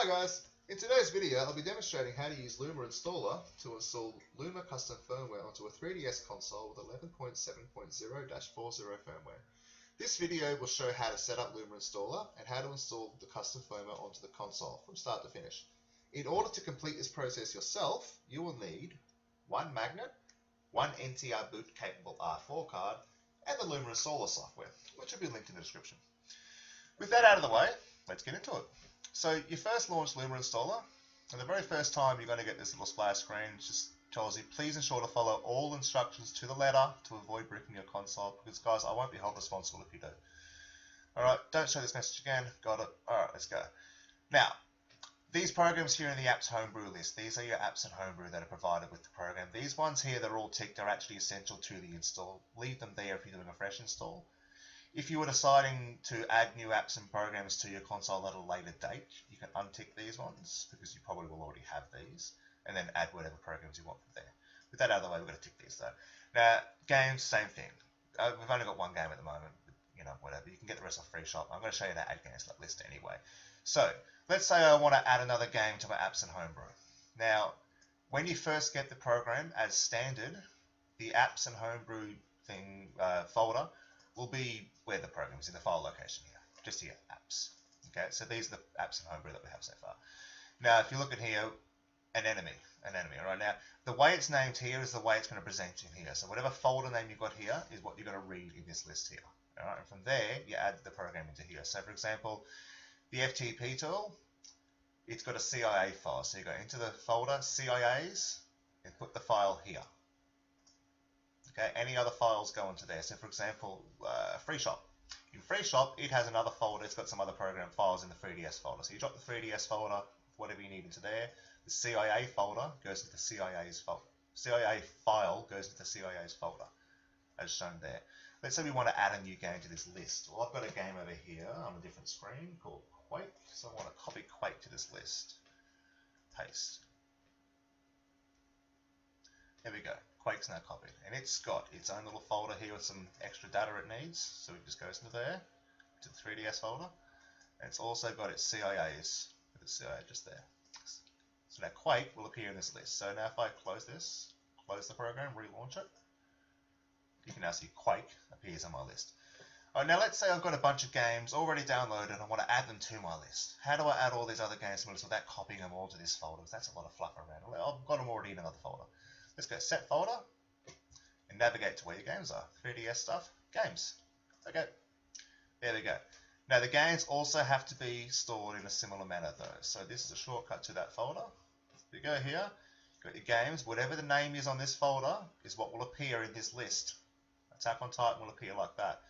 Hi guys, in today's video I'll be demonstrating how to use Luma Installer to install Luma custom firmware onto a 3DS console with 11.7.0-40 firmware. This video will show how to set up Luma Installer and how to install the custom firmware onto the console from start to finish. In order to complete this process yourself, you will need one magnet, one NTR boot capable R4 card, and the Luma Installer software, which will be linked in the description. With that out of the way, let's get into it. So you first launch Luma Installer, and the very first time you're going to get this little splash screen. It just tells you, please ensure to follow all instructions to the letter to avoid bricking your console, because guys, I won't be held responsible if you do. Alright, don't show this message again, got it. Alright, let's go. Now, these programs here in the apps homebrew list, these are your apps in homebrew that are provided with the program. These ones here, they're all ticked, are actually essential to the install. Leave them there if you're doing a fresh install. If you were deciding to add new apps and programs to your console at a later date, you can untick these ones because you probably will already have these, and then add whatever programs you want from there. With that out of the way, we're going to tick these though. Now, games, same thing. We've only got one game at the moment, but, you know, whatever. You can get the rest off free shop. I'm going to show you that add games list anyway. So, let's say I want to add another game to my apps and homebrew. Now, when you first get the program as standard, the apps and homebrew folder will be where the program is, in the file location here, just here, apps. Okay, so these are the apps and homebrew that we have so far. Now, if you look at here, an enemy, all right? Now, the way it's named here is the way it's going to present you here. So whatever folder name you've got here is what you're going to read in this list here. All right, and from there, you add the program into here. So, for example, the FTP tool, it's got a CIA file. So you go into the folder, CIAs, and put the file here. Okay, any other files go into there. So for example, Free Shop. In Free Shop, it has another folder. It's got some other program files in the 3DS folder. So you drop the 3DS folder, whatever you need into there. The CIA folder goes into the CIA's folder. CIA file goes into the CIA's folder, as shown there. Let's say we want to add a new game to this list. Well, I've got a game over here on a different screen called Quake. So I want to copy Quake to this list. Paste. There we go. Quake's now copied, and it's got its own little folder here with some extra data it needs, so it just goes into there, to the 3DS folder, and it's also got its CIAs, with its CIA just there. So now Quake will appear in this list. So now if I close this, close the program, relaunch it, you can now see Quake appears on my list. Alright, now let's say I've got a bunch of games already downloaded and I want to add them to my list. How do I add all these other games to my list without copying them all to this folder? Because that's a lot of fluff around. I've got them already in another folder. Let's go set folder and navigate to where your games are. 3DS stuff, games. Okay, there we go. Now the games also have to be stored in a similar manner though. So this is a shortcut to that folder. You go here, you've got your games. Whatever the name is on this folder is what will appear in this list. Attack on Titan will appear like that.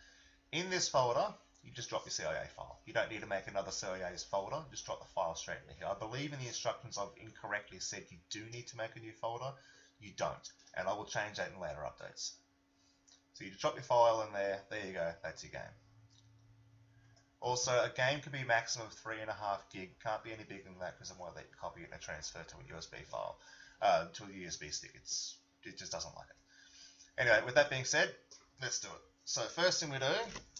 In this folder, you just drop your CIA file. You don't need to make another CIA's folder. Just drop the file straight into here. I believe in the instructions I've incorrectly said you do need to make a new folder. You don't, and I will change that in later updates. So you just drop your file in there, there you go, that's your game. Also, a game can be maximum of 3.5 gig, can't be any bigger than that because I won't let you copy it and transfer to a USB file, to a USB stick. It just doesn't like it. Anyway, with that being said, let's do it. So first thing we do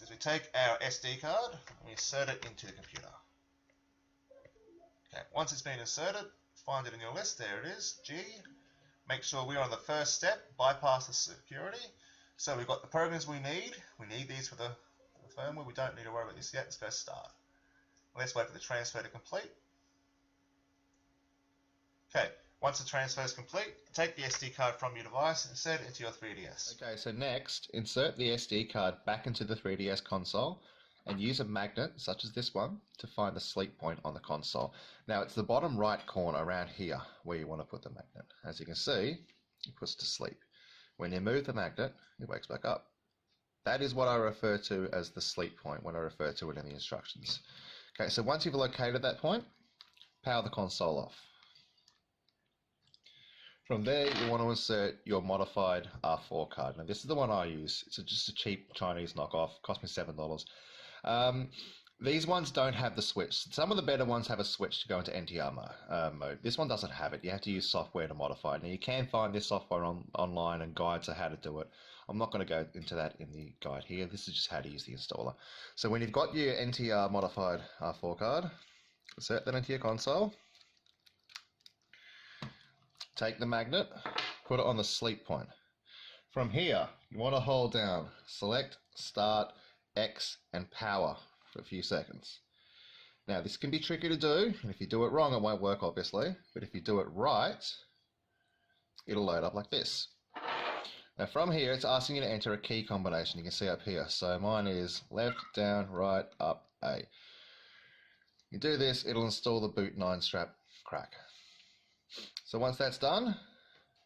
is we take our SD card and we insert it into the computer. Okay, once it's been inserted, find it in your list, there it is, G. Make sure we're on the first step, bypass the security. So we've got the programs we need. We need these for the firmware. We don't need to worry about this yet. Let's go start. Let's wait for the transfer to complete. Okay, once the transfer is complete, take the SD card from your device and insert it into your 3DS. Okay, so next, insert the SD card back into the 3DS console and use a magnet, such as this one, to find the sleep point on the console. Now, it's the bottom right corner around here where you want to put the magnet. As you can see, it puts to sleep. When you move the magnet, it wakes back up. That is what I refer to as the sleep point when I refer to it in the instructions. Okay, so once you've located that point, power the console off. From there, you want to insert your modified R4 card. Now, this is the one I use. It's just a cheap Chinese knockoff. Cost me $7. These ones don't have the switch. Some of the better ones have a switch to go into NTR mode. This one doesn't have it. You have to use software to modify it. Now you can find this software online and guides on how to do it. I'm not going to go into that in the guide here. This is just how to use the installer. So when you've got your NTR modified R4 card, Insert that into your console. Take the magnet, put it on the sleep point. From here, you want to hold down Select, Start, X, and Power for a few seconds. Now, this can be tricky to do, and if you do it wrong, it won't work, obviously. But if you do it right, it'll load up like this. Now, from here, it's asking you to enter a key combination. You can see up here. So mine is left, down, right, up, A. You do this, it'll install the boot 9 strap crack. So once that's done,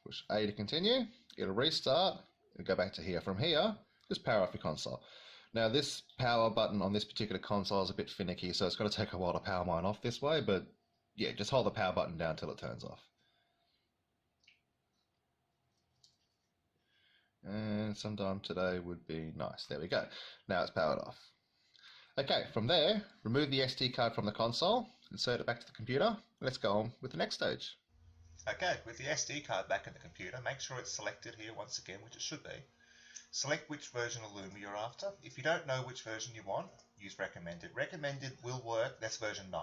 push A to continue. It'll restart and go back to here. From here, just power off your console. Now this power button on this particular console is a bit finicky, so it's going to take a while to power mine off this way, but yeah, just hold the power button down until it turns off. And sometime today would be nice. There we go. Now it's powered off. Okay, from there, remove the SD card from the console, insert it back to the computer. Let's go on with the next stage. Okay, with the SD card back in the computer, make sure it's selected here once again, which it should be. Select which version of Luma you're after. If you don't know which version you want, use recommended. Recommended will work, that's version 9.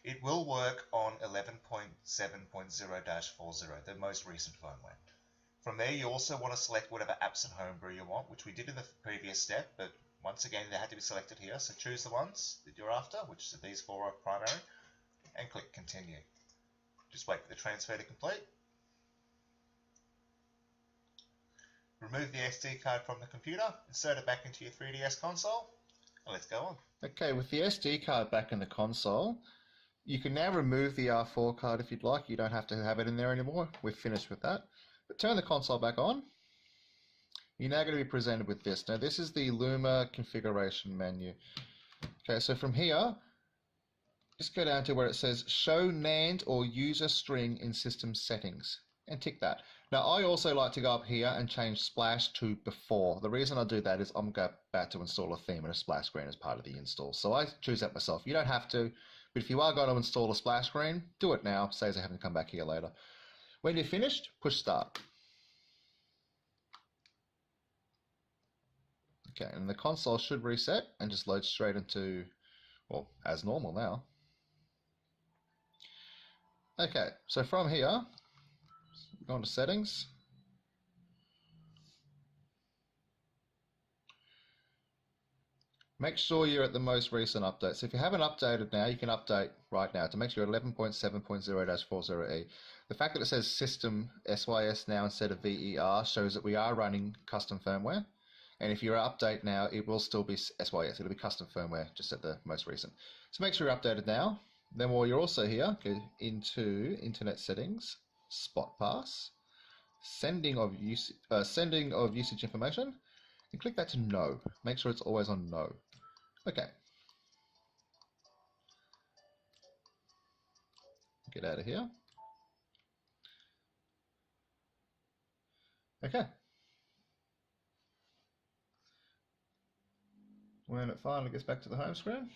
It will work on 11.7.0-40, the most recent firmware. From there, you also want to select whatever apps and homebrew you want, which we did in the previous step, but once again, they had to be selected here. So choose the ones that you're after, which are these 4 are primary, and click continue. Just wait for the transfer to complete. Remove the SD card from the computer, insert it back into your 3DS console, and let's go on. Okay, with the SD card back in the console, you can now remove the R4 card if you'd like. You don't have to have it in there anymore. We're finished with that. But turn the console back on. You're now going to be presented with this. Now this is the Luma configuration menu. Okay, so from here, just go down to where it says show NAND or user string in system settings and tick that. Now I also like to go up here and change splash to before. The reason I do that is I'm about to install a theme and a splash screen as part of the install. So I choose that myself. You don't have to, but if you are going to install a splash screen, do it now. Saves you having to come back here later. When you're finished, push start. Okay, and the console should reset and just load straight into, well, as normal now. Okay, so from here, go into settings. Make sure you're at the most recent update. So if you haven't updated now, you can update right now to make sure you're 11.7.0-40E. The fact that it says system SYS now instead of VER shows that we are running custom firmware. And if you update now, it will still be SYS. It'll be custom firmware, just at the most recent. So make sure you're updated now. Then while you're also here, go into Internet Settings, Spot Pass, Sending of usage information, and click that to No. Make sure it's always on No. Okay. Get out of here. Okay. When it finally gets back to the home screen,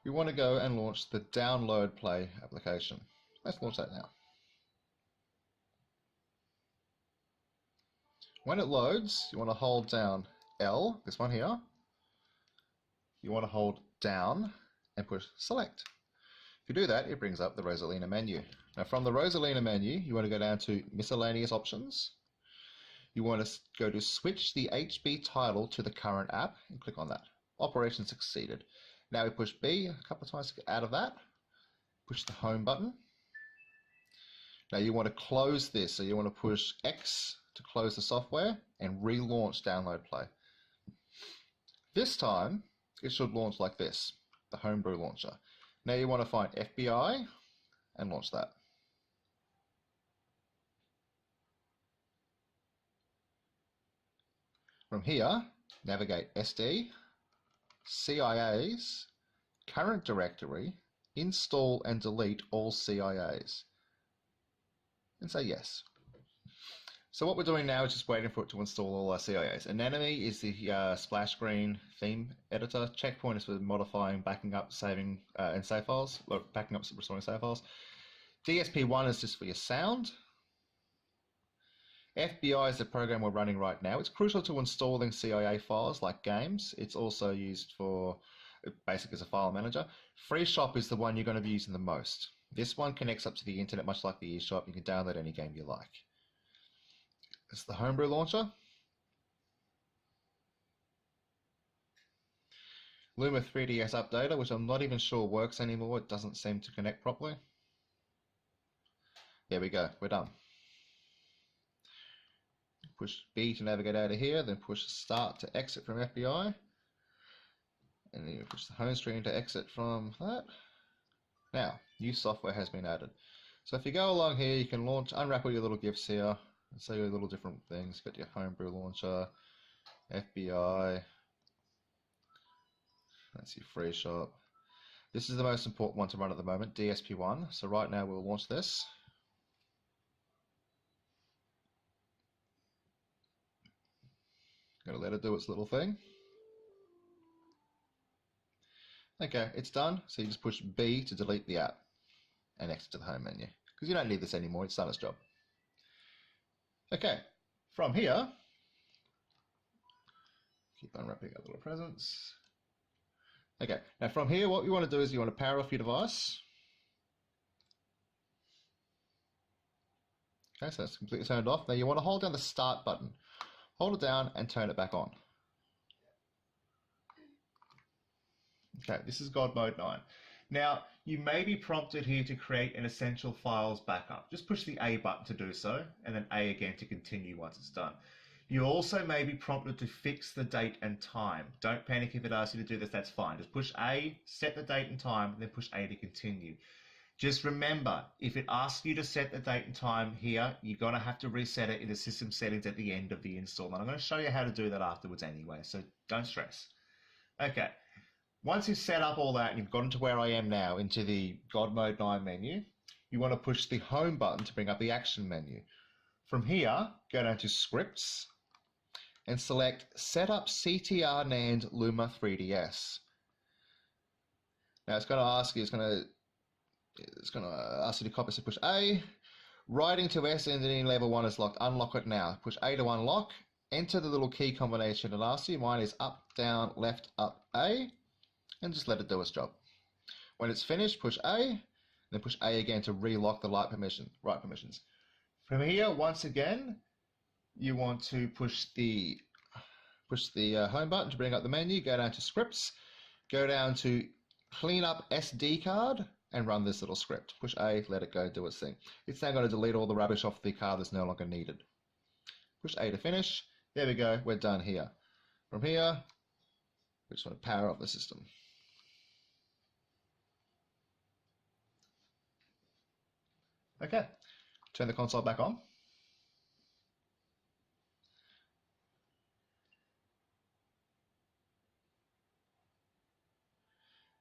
we want to go and launch the Download Play application. Let's launch that now. When it loads, you want to hold down L, this one here. You want to hold down and push Select. If you do that, it brings up the Rosalina menu. Now from the Rosalina menu, you want to go down to Miscellaneous Options. You want to go to Switch the HB title to the current app and click on that. Operation succeeded. Now we push B a couple of times to get out of that. Push the home button. Now you want to close this, so you want to push X to close the software and relaunch Download Play. This time it should launch like this, the Homebrew launcher. Now you want to find FBI and launch that. From here, navigate SD, CIAs, current directory, install and delete all CIAs, and say yes. So what we're doing now is just waiting for it to install all our CIAs. Anemone is the splash screen theme editor. Checkpoint is for modifying, backing up, saving, and save files, or backing up, restoring save files. DSP1 is just for your sound. FBI is the program we're running right now. It's crucial to installing CIA files like games. It's also used for basically as a file manager. Free Shop is the one you're going to be using the most. This one connects up to the internet much like the eShop. You can download any game you like. It's the Homebrew launcher. Luma 3DS Updater, which I'm not even sure works anymore. It doesn't seem to connect properly. There we go, we're done. Push B to navigate out of here, then push Start to exit from FBI. And then you push the home screen to exit from that. Now, new software has been added. So if you go along here, you can unwrap all your little gifts here. And see your little different things. Got your Homebrew launcher, FBI. That's your Free Shop. This is the most important one to run at the moment, DSP1. So right now we'll launch this. Gonna let it do its little thing. Okay, it's done. So you just push B to delete the app and exit to the home menu. Because you don't need this anymore, it's done its job. Okay, from here, keep unwrapping our little presents. Okay, now from here, what you want to do is you want to power off your device. Okay, so it's completely turned off. Now you want to hold down the Start button. Hold it down and turn it back on. Okay, this is God Mode 9. Now, you may be prompted here to create an Essential Files backup. Just push the A button to do so, and then A again to continue once it's done. You also may be prompted to fix the date and time. Don't panic if it asks you to do this, that's fine. Just push A, set the date and time, and then push A to continue. Just remember, if it asks you to set the date and time here, you're going to have to reset it in the system settings at the end of the install. And I'm going to show you how to do that afterwards anyway, so don't stress. Okay, once you've set up all that and you've gotten to where I am now, into the God Mode 9 menu, you want to push the Home button to bring up the Action menu. From here, go down to Scripts and select Set up CTR NAND Luma 3DS. Now it's going to ask you, it's going to ask you to copy, so push A. Writing to S ending level 1 is locked. Unlock it now. Push A to unlock. Enter the little key combination and ask you. Mine is up, down, left, up, A. And just let it do its job. When it's finished, push A. Then push A again to relock the write permissions. From here, once again, you want to push the Home button to bring up the menu. Go down to Scripts. Go down to Clean up SD card. And run this little script. Push A, let it go, do its thing. It's now going to delete all the rubbish off the card that's no longer needed. Push A to finish. There we go, we're done here. From here, we just want to power off the system. Okay, turn the console back on.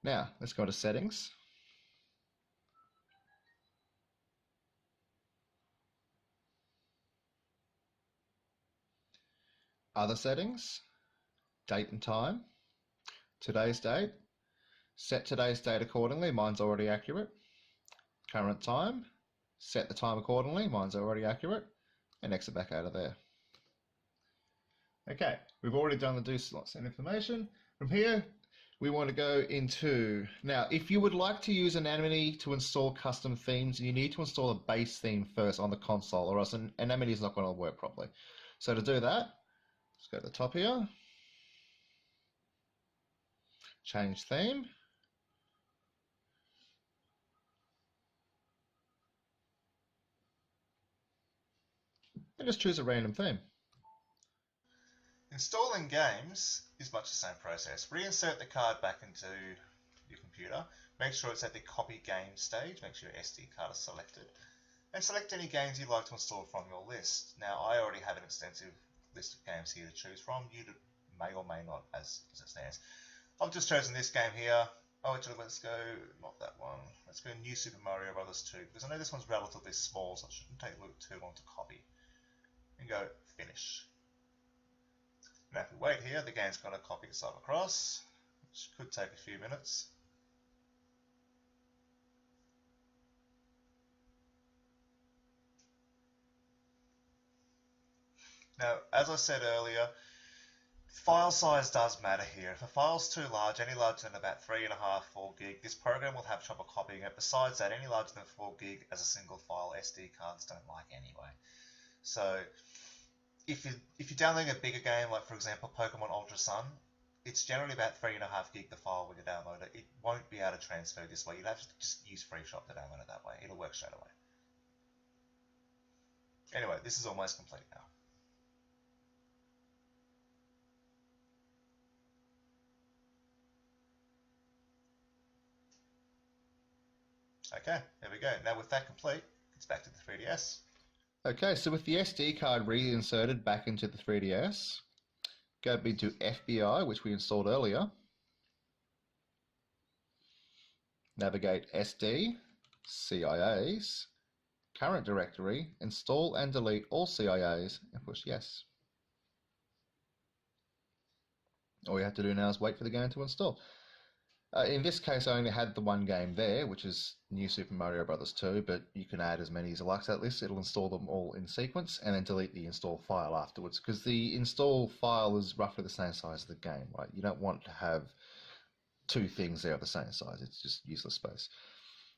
Now, let's go to Settings. Other settings, date and time, today's date, set today's date accordingly, mine's already accurate, current time, set the time accordingly, mine's already accurate, and exit back out of there. Okay, we've already done the do slots and information. From here, we want to go into, now if you would like to use Anonymity to install custom themes, you need to install a base theme first on the console, or else Anonymity is not going to work properly. So to do that, let's go to the top here, change theme, and just choose a random theme. Installing games is much the same process. Reinsert the card back into your computer, make sure it's at the copy game stage, make sure your SD card is selected, and select any games you'd like to install from your list. Now I already have an extensive list of games here to choose from. You may or may not as it stands. I've just chosen this game here. Oh, actually, let's go, not that one. Let's go New Super Mario Bros. 2, because I know this one's relatively small, so it shouldn't take too long to copy. And go Finish. Now if we wait here, the game's going to copy itself across, which could take a few minutes. Now, as I said earlier, File size does matter here. If a file's too large, any larger than about 3.5, 4 gig, this program will have trouble copying it. Besides that, any larger than 4 gig as a single file, SD cards don't like anyway. So if you're downloading a bigger game, like for example Pokemon Ultra Sun, it's generally about 3.5 gig the file when you download it. It won't be able to transfer this way. You'll have to just use FreeShop to download it that way. It'll work straight away. Anyway, this is almost complete now. Okay, there we go. Now with that complete, it's back to the 3DS. Okay, so with the SD card reinserted back into the 3DS, go into FBI, which we installed earlier. Navigate SD, CIAs, current directory, install and delete all CIAs, and push yes. All you have to do now is wait for the game to install. In this case, I only had the one game there, which is New Super Mario Bros. 2, but you can add as many as you like to that list. It'll install them all in sequence and then delete the install file afterwards, because the install file is roughly the same size as the game, right? You don't want to have two things there of the same size. It's just useless space.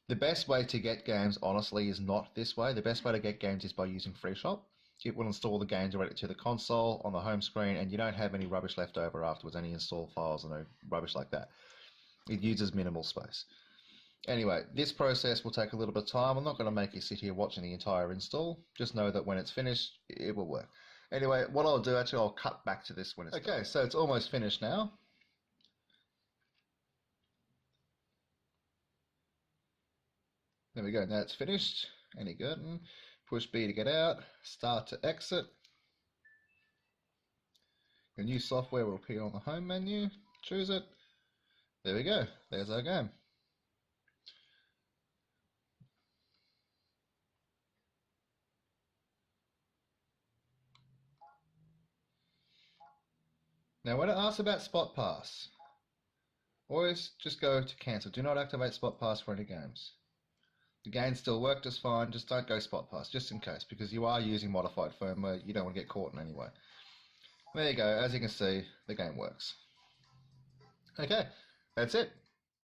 The best way to get games, honestly, is not this way. The best way to get games is by using FreeShop. It will install the game directly to the console on the home screen, and you don't have any rubbish left over afterwards, any install files or no rubbish like that. It uses minimal space. Anyway, this process will take a little bit of time. I'm not going to make you sit here watching the entire install. Just know that when it's finished, it will work. Anyway, what I'll do, actually, I'll cut back to this when it's done. Okay, so it's almost finished now. There we go, now it's finished. Any good? Push B to get out, start to exit. The new software will appear on the home menu. Choose it. There we go, there's our game. Now when it asks about Spot Pass, always just go to cancel. Do not activate Spot Pass for any games. The games still work just fine, just don't go Spot Pass, just in case, because you are using modified firmware, you don't want to get caught in any way. There you go, as you can see, the game works. Okay, that's it.